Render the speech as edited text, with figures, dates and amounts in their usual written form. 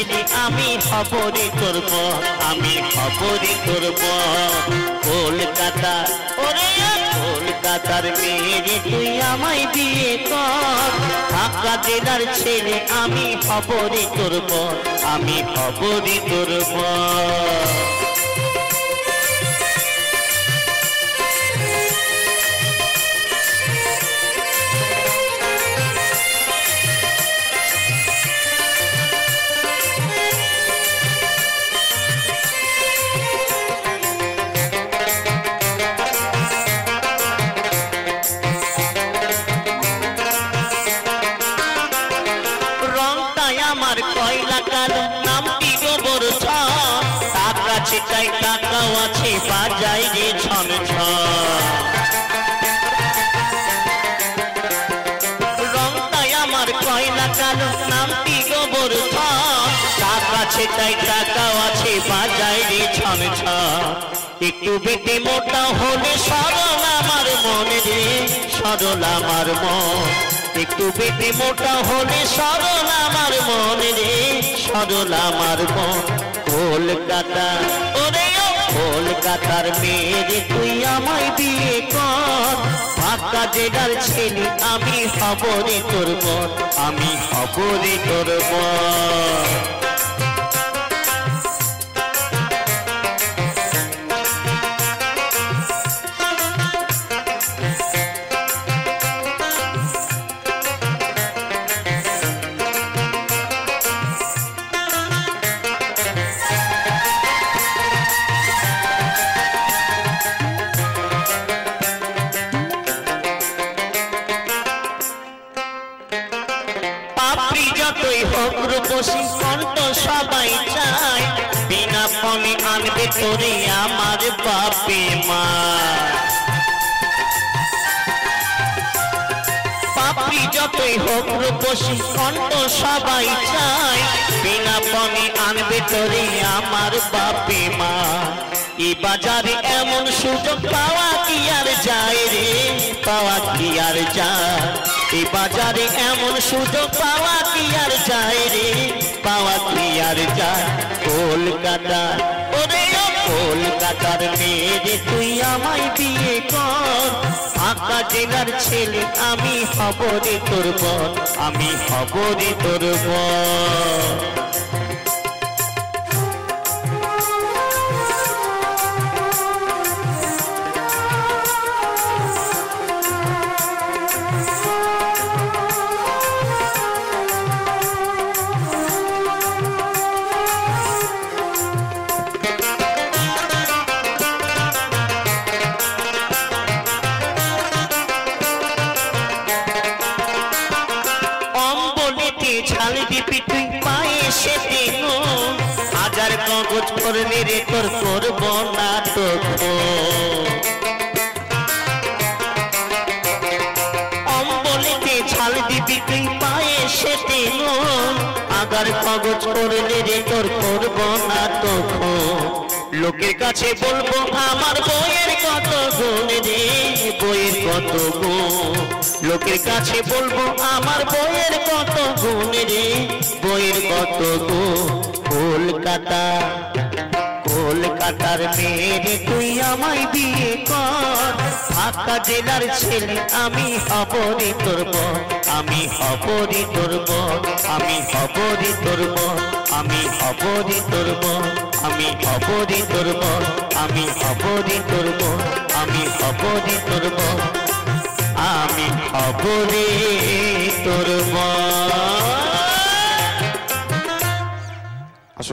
ছেলে আমি হব রে তোর বর আমি হব রে তোর বর কলকাতা ওরে কলকাতার মেয়ে রে তুই আমায় বিয়ে কর ঢাকা জেলার ছেলে আমি হব রে তোর বর আমি হব রে তোর বর টাকায় টাকাও আছে বাজায় রে ছন রংটাই আমার কয়লা কালো নামটি গোবর টাকা ছেটাই টাকাও আছে বাজায় রে ছন একটু বেটে মোটা হলে সরল আমার মনে রে সরল আমার মন একটু বেটে মোটা হলে সরল আমার মনে রে সরল আমার মন কলকাতা ওরে কলকাতার মেয়ে রে তুই আমায় বিয়ে কর ঢাকা জেলার ছেলে আমি হব রে তোর বর আমি হব রে তোর বর কণ্ঠ সবাই চায় বিনা ফলে আনবে তোরে আমার বাপে মা পাপড়ি যতই হোক রূপসী কণ্ঠ সবাই চায় বিনা ফলে আনবে তোরে আমার বাপে মা এই বাজারে এমন সুযোগ পাওয়া কি আর যায় রে পাওয়া কি আর যায় এই বাজারে এমন সুযোগ পাওয়া কি আর যায় রে পাওয়া কি আর যায় কলকাতা ওরে কলকাতার মেয়ে রে তুই আমায় বিয়ে কর ঢাকা জেলার ছেলে আমি হব রে তোর বর আমি হব রে তোর বর হাজার কাগজ করলে রে তোর করব না তো অম্বলিতে ছাল দিবি তুই পায়ে সেতে আগার কাগজ করলে রে তোর করব না তো লোকের কাছে বলবো আমার বইয়ের কত গুণ রে বইয়ের কত গুণ লোকের কাছে বলবো আমার বইয়ের কত গুণ রে বইয়ের কত গুণ কলকাতা কলকাতার মেয়ে রে তুই আমায় বিয়ে কর ঢাকা জেলার ছেলে আমি হব রে তোর বর আমি হব রে তোর বর আমি হব রে তোর বর আমি হব রে তোর বর আমি হব রে তোর বর আমি হব রে তোর বর আমি হব রে তোর বর আমি হব রে তোর বর